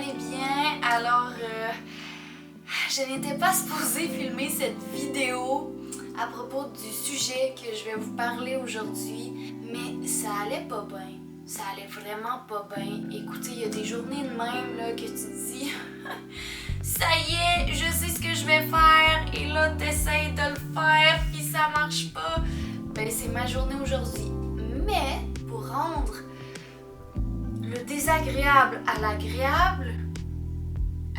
allez bien. Alors, je n'étais pas supposée filmer cette vidéo à propos du sujet que je vais vous parler aujourd'hui, mais ça allait pas bien. Ça allait vraiment pas bien. Écoutez, il y a des journées de même là, que tu te dis ça y est, je sais ce que je vais faire, et là t'essayes de le faire puis ça marche pas. Ben c'est ma journée aujourd'hui. Mais pour rendre le désagréable à l'agréable,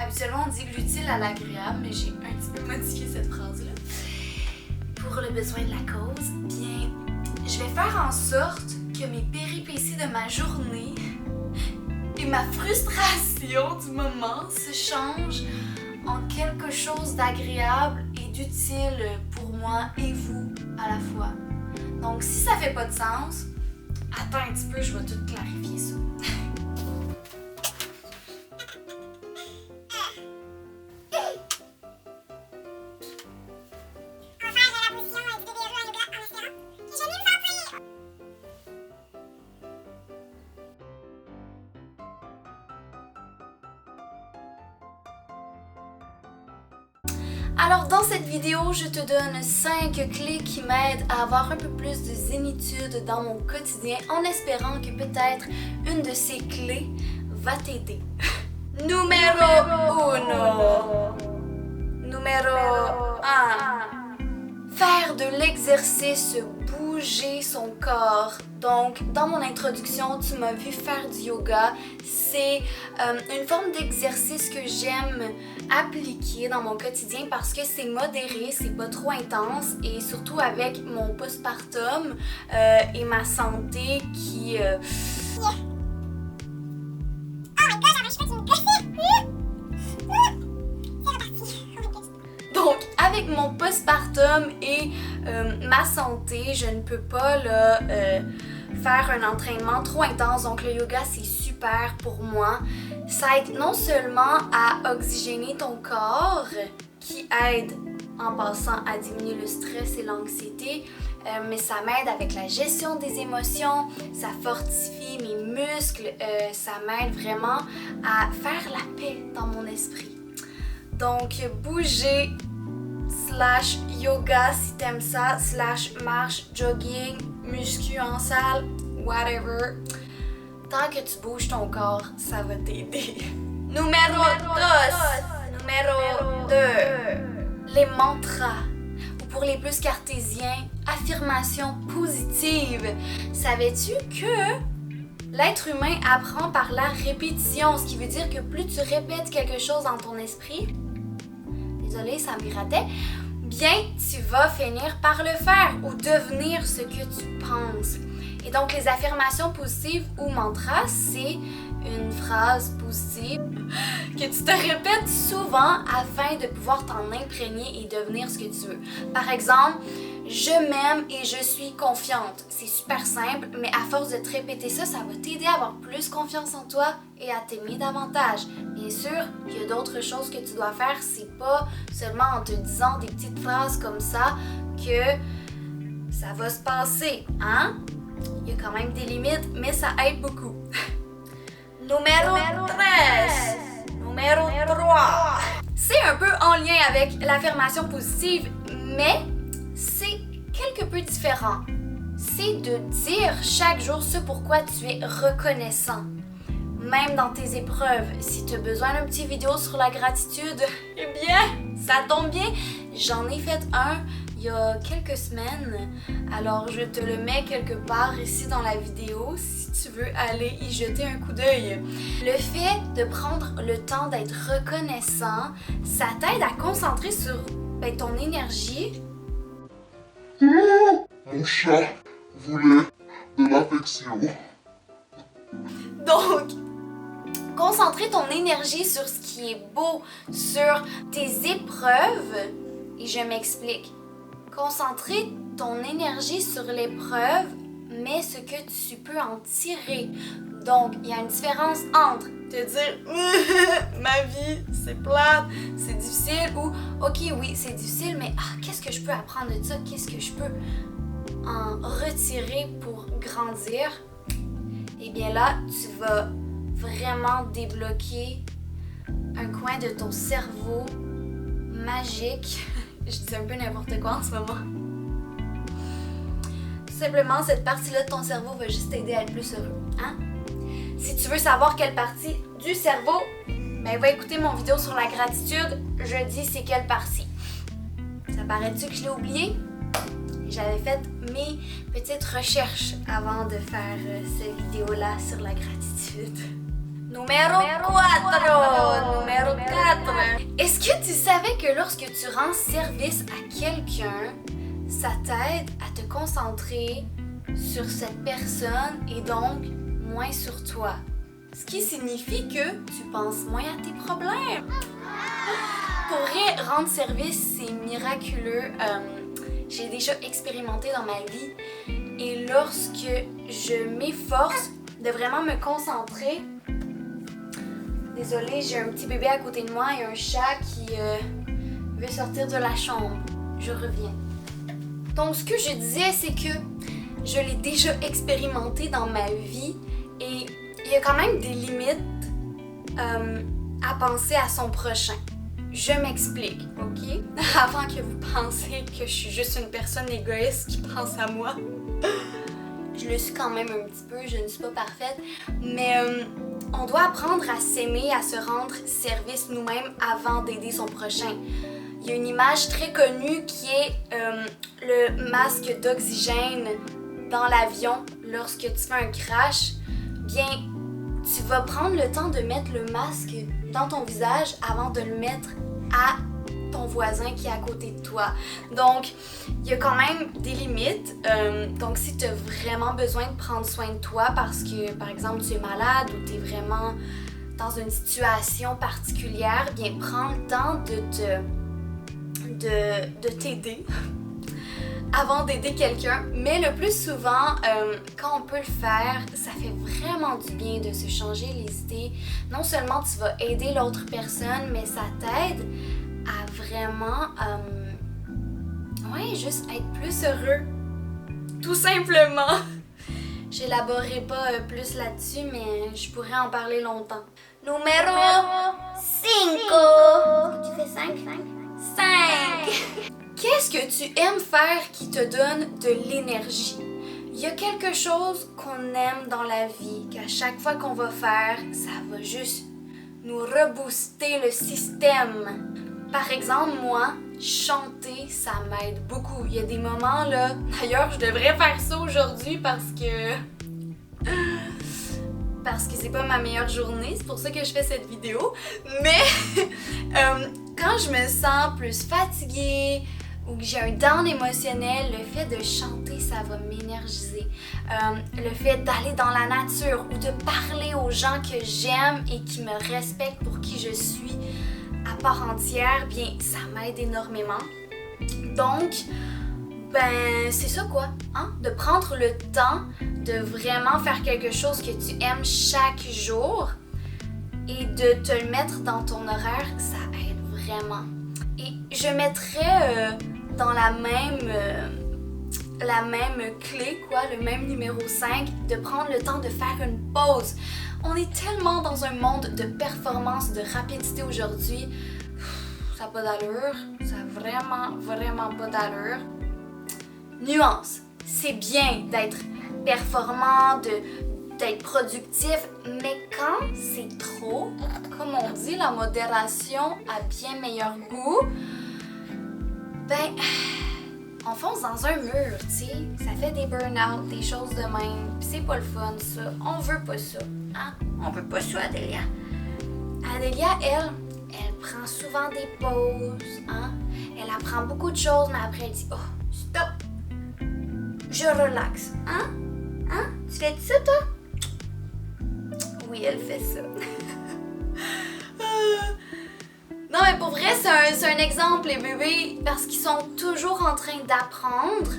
habituellement on dit l'utile à l'agréable, mais j'ai un petit peu modifié cette phrase-là. Pour le besoin de la cause, bien, je vais faire en sorte que mes péripéties de ma journée et ma frustration du moment se changent en quelque chose d'agréable et d'utile pour moi et vous à la fois. Donc si ça fait pas de sens, attends un petit peu, je vais tout clarifier ça. Alors dans cette vidéo, je te donne 5 clés qui m'aident à avoir un peu plus de zénitude dans mon quotidien en espérant que peut-être une de ces clés va t'aider. Numéro 1. Faire de l'exercice, bouger son corps. Donc, dans mon introduction, tu m'as vu faire du yoga. C'est une forme d'exercice que j'aime appliquer dans mon quotidien parce que c'est modéré, c'est pas trop intense et surtout avec mon postpartum et ma santé qui... Donc, avec mon postpartum et ma santé, je ne peux pas là, faire un entraînement trop intense. Donc, le yoga, c'est super pour moi. Ça aide non seulement à oxygéner ton corps, qui aide en passant à diminuer le stress et l'anxiété, mais ça m'aide avec la gestion des émotions, ça fortifie mes muscles, ça m'aide vraiment à faire la paix dans mon esprit. Donc, bouger / yoga si t'aimes ça, / marche, jogging, muscu en salle, whatever. Tant que tu bouges ton corps, ça va t'aider. Numéro 2. Les mantras. Ou pour les plus cartésiens, affirmations positives. Savais-tu que l'être humain apprend par la répétition, ce qui veut dire que plus tu répètes quelque chose dans ton esprit, désolée, ça me grattait, bien, tu vas finir par le faire ou devenir ce que tu penses. Et donc, les affirmations positives ou mantras, c'est une phrase positive que tu te répètes souvent afin de pouvoir t'en imprégner et devenir ce que tu veux. Par exemple, je m'aime et je suis confiante. C'est super simple, mais à force de te répéter ça, ça va t'aider à avoir plus confiance en toi et à t'aimer davantage. Bien sûr, il y a d'autres choses que tu dois faire. C'est pas seulement en te disant des petites phrases comme ça que ça va se passer, hein? Il y a quand même des limites, mais ça aide beaucoup. Numéro 3. C'est un peu en lien avec l'affirmation positive, mais c'est quelque peu différent. C'est de dire chaque jour ce pourquoi tu es reconnaissant. Même dans tes épreuves, si tu as besoin d'un petit vidéo sur la gratitude, eh bien, ça tombe bien, j'en ai fait un il y a quelques semaines, alors je te le mets quelque part ici dans la vidéo si tu veux aller y jeter un coup d'œil. Le fait de prendre le temps d'être reconnaissant, ça t'aide à concentrer sur ton énergie. Mon chat voulait de l'affection. Donc, concentrer ton énergie sur ce qui est beau, sur tes épreuves, et je m'explique. Concentrer ton énergie sur l'épreuve, mais ce que tu peux en tirer. Donc, il y a une différence entre te dire ma vie, c'est plate, c'est difficile, ou ok, oui, c'est difficile, mais qu'est-ce que je peux apprendre de ça? Qu'est-ce que je peux en retirer pour grandir? Et bien là, tu vas vraiment débloquer un coin de ton cerveau magique. Je dis un peu n'importe quoi en ce moment. Tout simplement, cette partie-là de ton cerveau va juste t'aider à être plus heureux. Hein? Si tu veux savoir quelle partie du cerveau, ben va écouter mon vidéo sur la gratitude. Je dis c'est quelle partie. Ça paraît-tu que je l'ai oublié? J'avais fait mes petites recherches avant de faire cette vidéo-là sur la gratitude. Numéro 4! Numéro 4! Est-ce que tu savais que lorsque tu rends service à quelqu'un, ça t'aide à te concentrer sur cette personne et donc moins sur toi? Ce qui signifie que tu penses moins à tes problèmes. Pour vrai, rendre service, c'est miraculeux. J'ai déjà expérimenté dans ma vie et lorsque je m'efforce de vraiment me concentrer, désolée, j'ai un petit bébé à côté de moi et un chat qui veut sortir de la chambre. Je reviens. Donc ce que je disais, c'est que je l'ai déjà expérimenté dans ma vie et il y a quand même des limites à penser à son prochain. Je m'explique, ok? Avant que vous pensiez que je suis juste une personne égoïste qui pense à moi. Je le suis quand même un petit peu, je ne suis pas parfaite. Mais on doit apprendre à s'aimer, à se rendre service nous-mêmes avant d'aider son prochain. Il y a une image très connue qui est le masque d'oxygène dans l'avion lorsque tu fais un crash. Bien, tu vas prendre le temps de mettre le masque dans ton visage avant de le mettre à ton voisin qui est à côté de toi. Donc, il y a quand même des limites. Donc, si tu as vraiment besoin de prendre soin de toi parce que, par exemple, tu es malade ou tu es vraiment dans une situation particulière, bien, prends le temps de t'aider avant d'aider quelqu'un. Mais le plus souvent, quand on peut le faire, ça fait vraiment du bien de se changer les idées. Non seulement tu vas aider l'autre personne, mais ça t'aide à vraiment, juste être plus heureux. Tout simplement. J'élaborerai pas plus là-dessus, mais je pourrais en parler longtemps. Numéro 5! Tu fais 5? 5! Qu'est-ce que tu aimes faire qui te donne de l'énergie? Il y a quelque chose qu'on aime dans la vie, qu'à chaque fois qu'on va faire, ça va juste nous rebooster le système. Par exemple, moi, chanter, ça m'aide beaucoup. Il y a des moments là, d'ailleurs, je devrais faire ça aujourd'hui parce que c'est pas ma meilleure journée, c'est pour ça que je fais cette vidéo. Mais quand je me sens plus fatiguée ou que j'ai un down émotionnel, le fait de chanter, ça va m'énergiser. Le fait d'aller dans la nature ou de parler aux gens que j'aime et qui me respectent pour qui je suis à part entière, bien, ça m'aide énormément. Donc, ben, c'est ça quoi, hein? De prendre le temps de vraiment faire quelque chose que tu aimes chaque jour et de te le mettre dans ton horaire, ça aide vraiment. Et je mettrais dans la même clé, quoi, le même numéro 5, de prendre le temps de faire une pause. On est tellement dans un monde de performance, de rapidité aujourd'hui. Ça n'a pas d'allure. Ça n'a vraiment, vraiment pas d'allure. Nuance. C'est bien d'être performant, d'être productif, mais quand c'est trop, comme on dit, la modération a bien meilleur goût, ben, on fonce dans un mur, tu sais. Ça fait des burn-out, des choses de même. Pis c'est pas le fun, ça. On veut pas ça. Hein? On veut pas ça, Adélia. Adélia, elle prend souvent des pauses, hein? Elle apprend beaucoup de choses, mais après elle dit « Oh, stop! Je relaxe. » Hein? Hein? Tu fais ça, toi? Oui, elle fait ça. Non, mais pour vrai, c'est un exemple, les bébés, parce qu'ils sont toujours en train d'apprendre.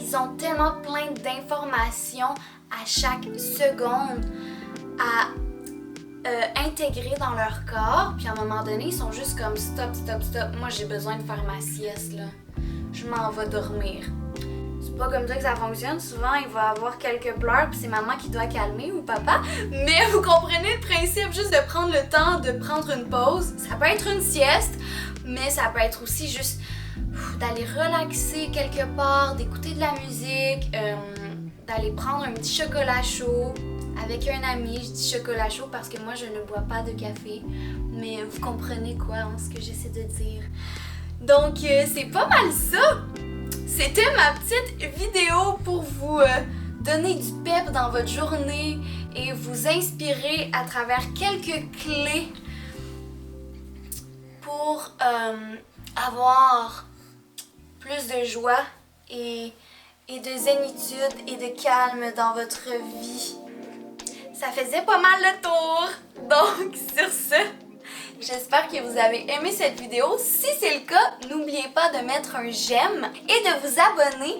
Ils ont tellement plein d'informations à chaque seconde à intégrer dans leur corps. Puis à un moment donné, ils sont juste comme stop. Moi, j'ai besoin de faire ma sieste, là. Je m'en vais dormir. C'est pas comme ça que ça fonctionne. Souvent, il va y avoir quelques pleurs, puis c'est maman qui doit calmer ou papa. Mais vous comprenez le principe, juste de prendre le temps de prendre une pause. Ça peut être une sieste, mais ça peut être aussi juste d'aller relaxer quelque part, d'écouter de la musique, d'aller prendre un petit chocolat chaud avec un ami. Je dis chocolat chaud parce que moi, je ne bois pas de café. Mais vous comprenez quoi, hein, ce que j'essaie de dire. Donc, c'est pas mal ça. C'était ma petite vidéo pour vous donner du pep dans votre journée et vous inspirer à travers quelques clés pour avoir plus de joie et de zénitude et de calme dans votre vie. Ça faisait pas mal le tour. Donc, sur ce, j'espère que vous avez aimé cette vidéo. Si c'est le cas, n'oubliez pas de mettre un j'aime et de vous abonner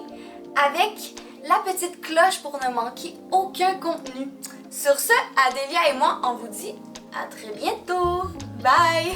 avec la petite cloche pour ne manquer aucun contenu. Sur ce, Adélia et moi, on vous dit à très bientôt. Bye!